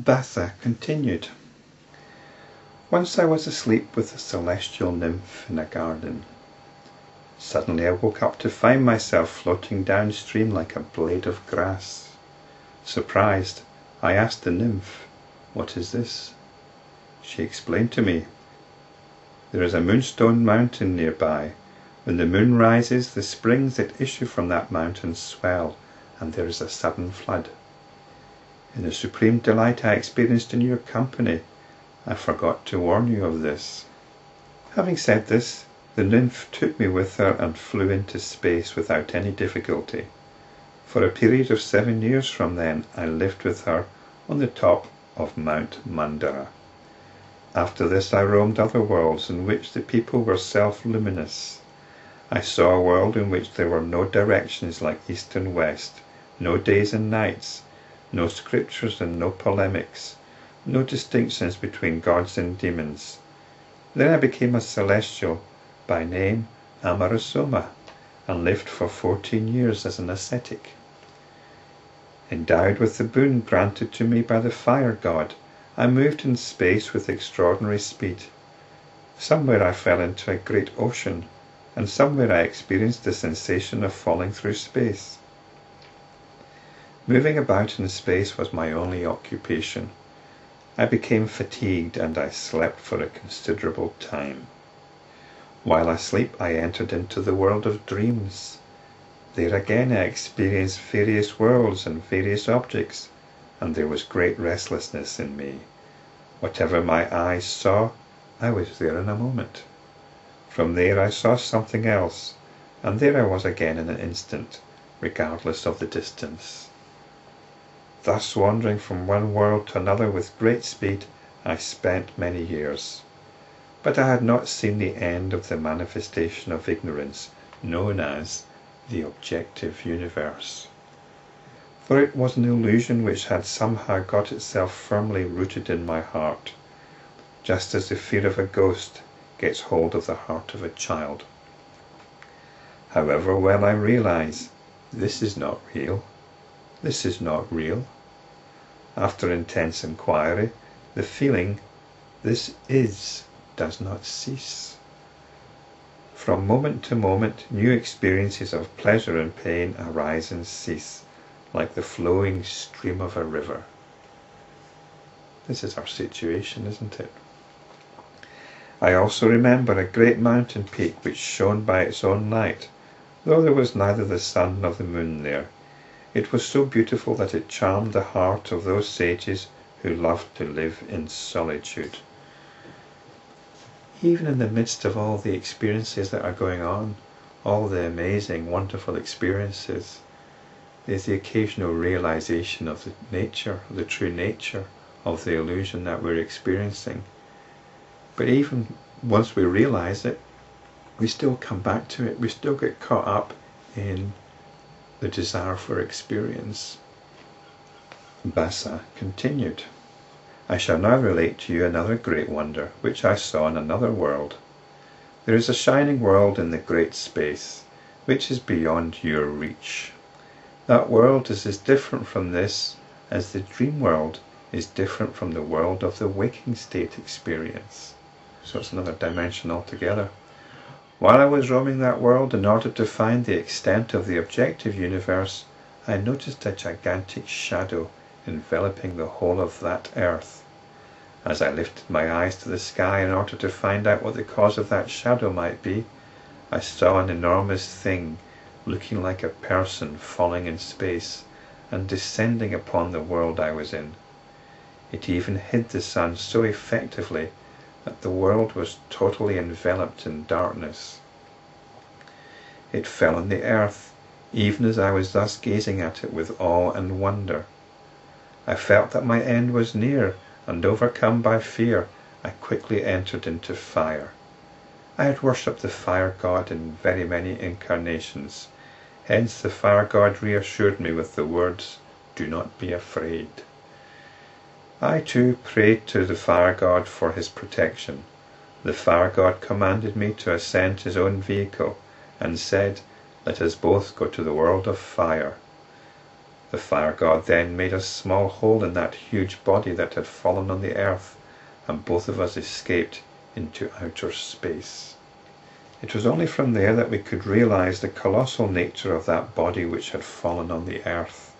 Bhasa continued. Once I was asleep with a celestial nymph in a garden. Suddenly I woke up to find myself floating downstream like a blade of grass. Surprised, I asked the nymph, "What is this?" She explained to me, "There is a moonstone mountain nearby. When the moon rises, the springs that issue from that mountain swell, and there is a sudden flood. In the supreme delight I experienced in your company, I forgot to warn you of this." Having said this, the nymph took me with her and flew into space without any difficulty. For a period of 7 years from then, I lived with her on the top of Mount Mandara. After this I roamed other worlds in which the people were self-luminous. I saw a world in which there were no directions like east and west, no days and nights, no scriptures and no polemics, no distinctions between gods and demons. Then I became a celestial, by name Amarasoma, and lived for 14 years as an ascetic. Endowed with the boon granted to me by the fire god, I moved in space with extraordinary speed. Somewhere I fell into a great ocean, and somewhere I experienced the sensation of falling through space. Moving about in space was my only occupation. I became fatigued and I slept for a considerable time. While asleep I entered into the world of dreams. There again I experienced various worlds and various objects, and there was great restlessness in me. Whatever my eyes saw, I was there in a moment. From there I saw something else, and there I was again in an instant, regardless of the distance. Thus wandering from one world to another with great speed, I spent many years. But I had not seen the end of the manifestation of ignorance known as the objective universe. For it was an illusion which had somehow got itself firmly rooted in my heart, just as the fear of a ghost gets hold of the heart of a child. However well I realize, this is not real, this is not real. After intense inquiry, the feeling, this is, does not cease. From moment to moment, new experiences of pleasure and pain arise and cease, like the flowing stream of a river. This is our situation, isn't it? I also remember a great mountain peak which shone by its own light, though there was neither the sun nor the moon there. It was so beautiful that it charmed the heart of those sages who loved to live in solitude. Even in the midst of all the experiences that are going on, all the amazing, wonderful experiences, there's the occasional realization of the nature, the true nature of the illusion that we're experiencing. But even once we realize it, we still come back to it. We still get caught up in the desire for experience. Bhasa continued. I shall now relate to you another great wonder, which I saw in another world. There is a shining world in the great space, which is beyond your reach. That world is as different from this as the dream world is different from the world of the waking state experience. So it's another dimension altogether. While I was roaming that world in order to find the extent of the objective universe, I noticed a gigantic shadow enveloping the whole of that earth. As I lifted my eyes to the sky in order to find out what the cause of that shadow might be, I saw an enormous thing looking like a person falling in space and descending upon the world I was in. It even hid the sun so effectively that the world was totally enveloped in darkness. It fell on the earth, even as I was thus gazing at it with awe and wonder. I felt that my end was near, and overcome by fear, I quickly entered into fire. I had worshipped the fire god in very many incarnations, hence the fire god reassured me with the words, "Do not be afraid." I too prayed to the fire god for his protection. The fire god commanded me to ascend his own vehicle, and said, "Let us both go to the world of fire." The fire god then made a small hole in that huge body that had fallen on the earth, and both of us escaped into outer space. It was only from there that we could realize the colossal nature of that body which had fallen on the earth.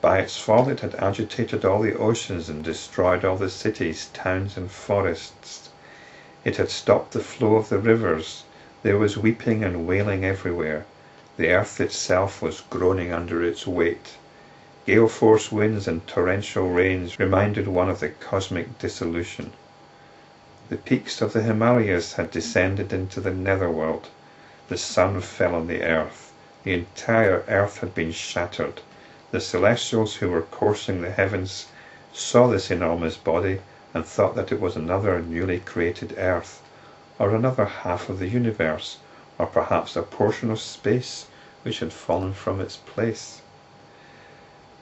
By its fall it had agitated all the oceans and destroyed all the cities, towns, and forests. It had stopped the flow of the rivers. There was weeping and wailing everywhere. The earth itself was groaning under its weight. Gale-force winds and torrential rains reminded one of the cosmic dissolution. The peaks of the Himalayas had descended into the netherworld. The sun fell on the earth. The entire earth had been shattered. The celestials who were coursing the heavens saw this enormous body and thought that it was another newly created earth, or another half of the universe, or perhaps a portion of space which had fallen from its place.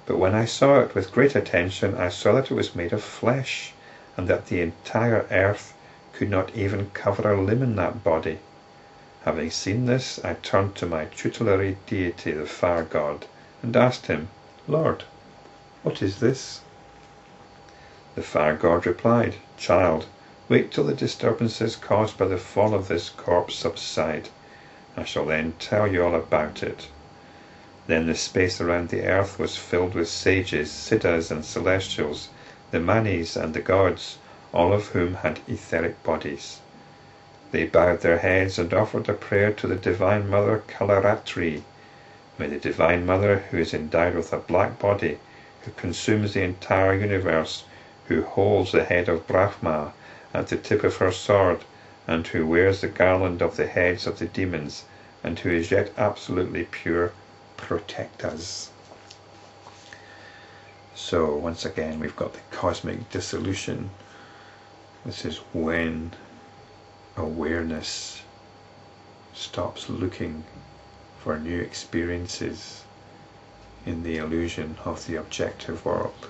But when I saw it with great attention, I saw that it was made of flesh, and that the entire earth could not even cover a limb in that body. Having seen this, I turned to my tutelary deity, the fire god, and asked him, "Lord, what is this?" The fire god replied, "Child, wait till the disturbances caused by the fall of this corpse subside. I shall then tell you all about it." Then the space around the earth was filled with sages, siddhas, and celestials, the manis and the gods, all of whom had etheric bodies. They bowed their heads and offered a prayer to the Divine Mother Kalaratri. May the Divine Mother, who is endowed with a black body, who consumes the entire universe, who holds the head of Brahma at the tip of her sword, and who wears the garland of the heads of the demons, and who is yet absolutely pure, protect us. So once again we've got the cosmic dissolution. This is when awareness stops looking for new experiences in the illusion of the objective world.